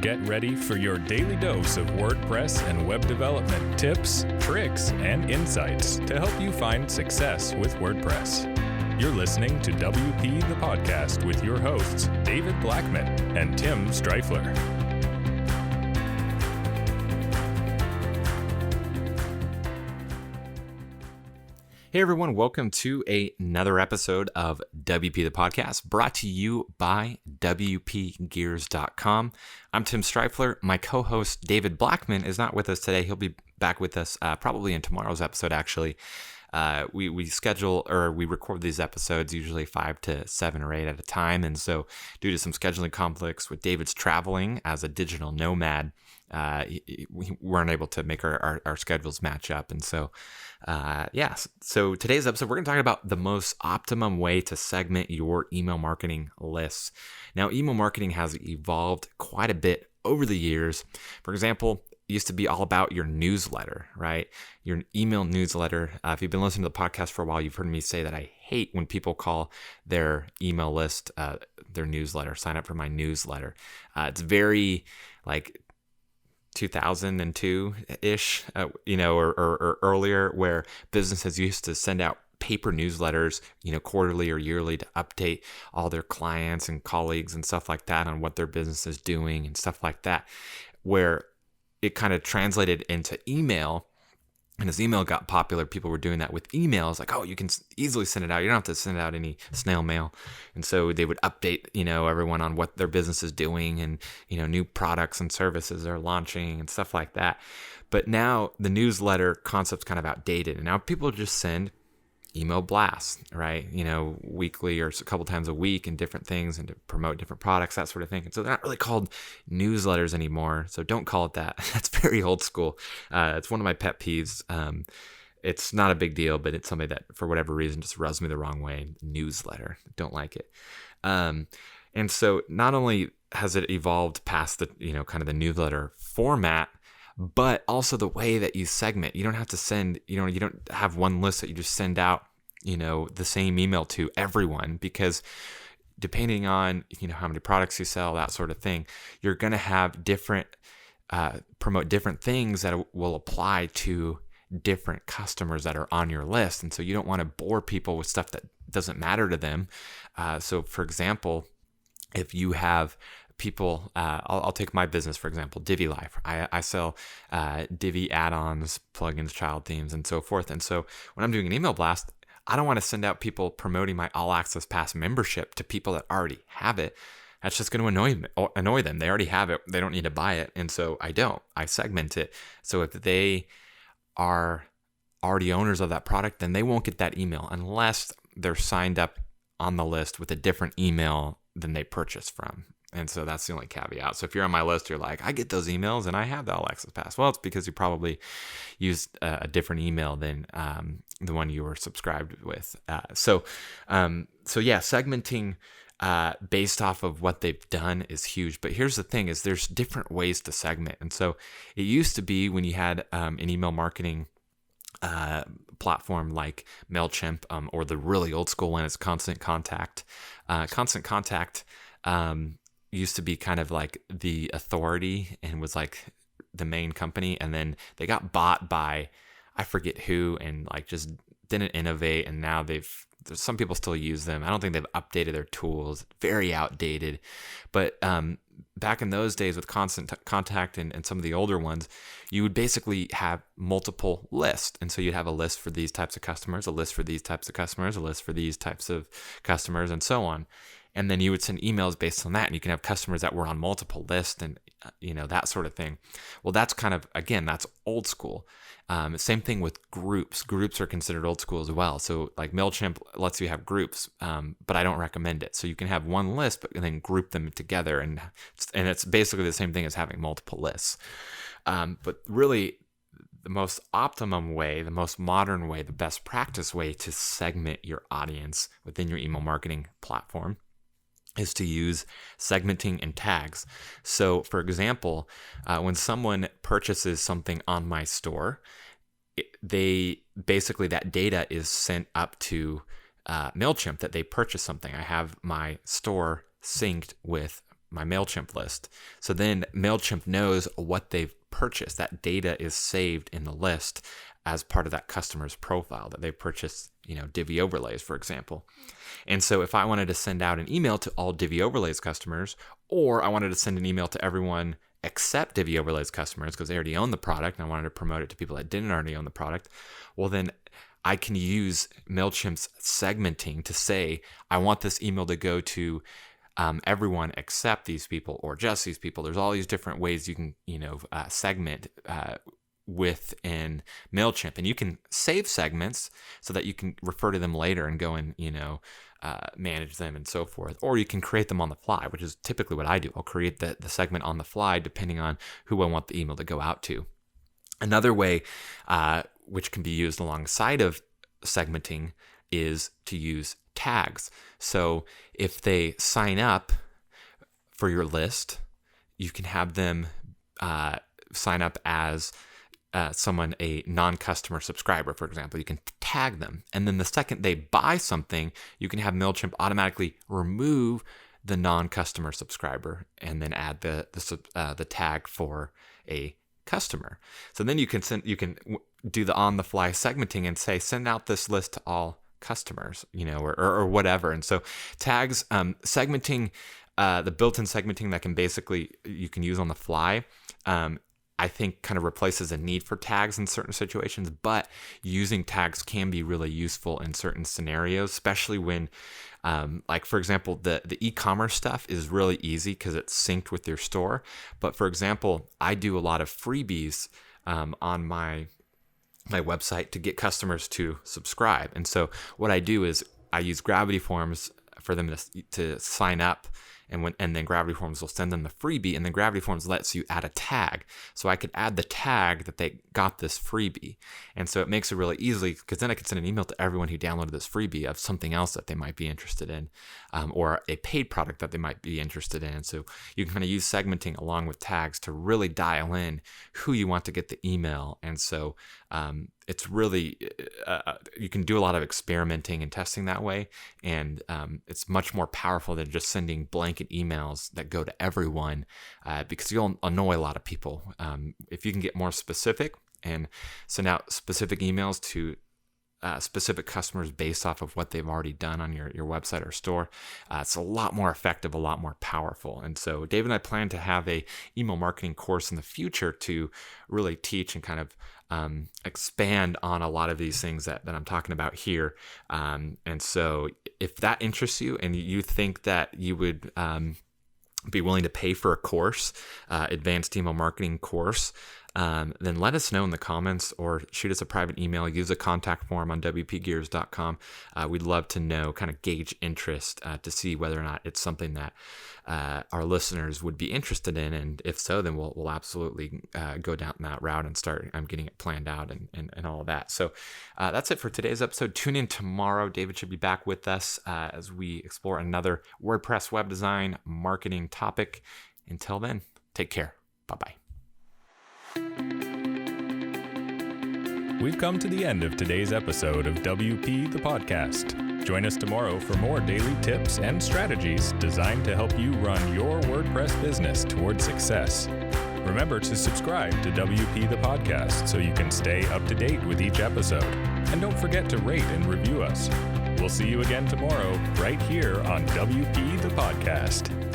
Get ready for your daily dose of WordPress and web development tips, tricks, and insights to help you find success with WordPress. You're listening to WP the Podcast with your hosts, David Blackman and Tim Streifler. Hey everyone, welcome to another episode of WP the Podcast, brought to you by WPGears.com. I'm Tim Streifler. My co-host David Blackman is not with us today. He'll be back with us probably in tomorrow's episode, actually. We record these episodes usually 5 to 7 or 8 at a time, and so due to some scheduling conflicts with David's traveling as a digital nomad, we weren't able to make our schedules match up. And so, so today's episode, we're going to talk about the most optimum way to segment your email marketing lists. Now, email marketing has evolved quite a bit over the years. For example, it used to be all about your newsletter, right? Your email newsletter. If you've been listening to the podcast for a while, you've heard me say that I hate when people call their email list their newsletter. Sign up for my newsletter. It's very like 2002-ish, or earlier, where businesses used to send out paper newsletters, quarterly or yearly to update all their clients and colleagues and stuff like that on what their business is doing and stuff like that, where it kind of translated into email. And as email got popular, people were doing that with emails, like, oh, you can easily send it out. You don't have to send out any snail mail. And so they would update, everyone on what their business is doing and, new products and services they're launching and stuff like that. But now the newsletter concept's kind of outdated. And now people just send email blasts, right? Weekly or a couple times a week and different things and to promote different products, that sort of thing. And so they're not really called newsletters anymore. So don't call it that. That's very old school. It's one of my pet peeves. It's not a big deal, but it's something that for whatever reason just rubs me the wrong way. Newsletter. Don't like it. And so not only has it evolved past the, kind of the newsletter format, but also the way that you segment. You don't have to send, you don't have one list that you just send out, the same email to everyone, because depending on, how many products you sell, that sort of thing, you're going to have different, promote different things that will apply to different customers that are on your list. And so you don't want to bore people with stuff that doesn't matter to them. So for example, if you have people, I'll take my business, for example, Divi Life. I sell Divi add-ons, plugins, child themes, and so forth. And so when I'm doing an email blast, I don't want to send out people promoting my All Access Pass membership to people that already have it. That's just going to annoy them. They already have it. They don't need to buy it. And so I segment it. So if they are already owners of that product, then they won't get that email unless they're signed up on the list with a different email than they purchased from. And so that's the only caveat. So if you're on my list, you're like, I get those emails and I have the All Access Pass. Well, it's because you probably used a different email than the one you were subscribed with. Segmenting based off of what they've done is huge. But here's the thing: is there's different ways to segment. And so it used to be when you had an email marketing platform like MailChimp, or the really old school one is Constant Contact. Constant Contact used to be kind of like the authority and was like the main company, and then they got bought by I forget who, and like just didn't innovate, and now some people still use them. I don't think they've updated their tools. Very outdated. But back in those days with Constant Contact and some of the older ones, you would basically have multiple lists. And so you'd have a list for these types of customers, a list for these types of customers, a list for these types of customers, and so on. And then you would send emails based on that, and you can have customers that were on multiple lists and, that sort of thing. Well, that's kind of, again, that's old school. Same thing with groups. Groups are considered old school as well. So like MailChimp lets you have groups, but I don't recommend it. So you can have one list, and then group them together. And it's basically the same thing as having multiple lists. But really, the most optimum way, the most modern way, the best practice way to segment your audience within your email marketing platform is to use segmenting and tags. So for example, when someone purchases something on my store, that data is sent up to MailChimp that they purchased something. I have my store synced with my MailChimp list. So then MailChimp knows what they've purchased. That data is saved in the list as part of that customer's profile that they purchased, Divi overlays, for example. And so if I wanted to send out an email to all Divi overlays customers, or I wanted to send an email to everyone except Divi overlays customers because they already own the product and I wanted to promote it to people that didn't already own the product, well, then I can use MailChimp's segmenting to say, I want this email to go to everyone except these people or just these people. There's all these different ways you can, segment within MailChimp. And you can save segments so that you can refer to them later and go and, manage them and so forth. Or you can create them on the fly, which is typically what I do. I'll create the segment on the fly depending on who I want the email to go out to. Another way, which can be used alongside of segmenting, is to use tags. So if they sign up for your list, you can have them sign up as a non-customer subscriber, for example. You can tag them. And then the second they buy something, you can have MailChimp automatically remove the non-customer subscriber and then add the tag for a customer. So then you can do the on-the-fly segmenting and say, send out this list to all customers, or whatever. And so tags, segmenting, the built-in segmenting that you can use on the fly, I think kind of replaces a need for tags in certain situations, but using tags can be really useful in certain scenarios, especially when, like for example, the e-commerce stuff is really easy because it's synced with your store. But for example, I do a lot of freebies on my website to get customers to subscribe. And so what I do is I use Gravity Forms for them to sign up. And then Gravity Forms will send them the freebie, and then Gravity Forms lets you add a tag. So I could add the tag that they got this freebie. And so it makes it really easy because then I can send an email to everyone who downloaded this freebie of something else that they might be interested in, or a paid product that they might be interested in. So you can kind of use segmenting along with tags to really dial in who you want to get the email. And so it's really, you can do a lot of experimenting and testing that way. And it's much more powerful than just sending blanket emails that go to everyone because you'll annoy a lot of people. If you can get more specific and send out specific emails to specific customers based off of what they've already done on your website or store, it's a lot more effective, a lot more powerful. And so Dave and I plan to have a email marketing course in the future to really teach and kind of expand on a lot of these things that I'm talking about here. And so if that interests you and you think that you would be willing to pay for a course, advanced email marketing course, then let us know in the comments or shoot us a private email. Use a contact form on wpgears.com. We'd love to know, kind of gauge interest to see whether or not it's something that our listeners would be interested in. And if so, then we'll absolutely go down that route and start getting it planned out and all of that. So that's it for today's episode. Tune in tomorrow. David should be back with us as we explore another WordPress web design marketing topic. Until then, take care. Bye-bye. We've come to the end of today's episode of WP the Podcast. Join us tomorrow for more daily tips and strategies designed to help you run your WordPress business towards success. Remember to subscribe to WP the Podcast so you can stay up to date with each episode. And don't forget to rate and review us. We'll see you again tomorrow right here on WP the Podcast.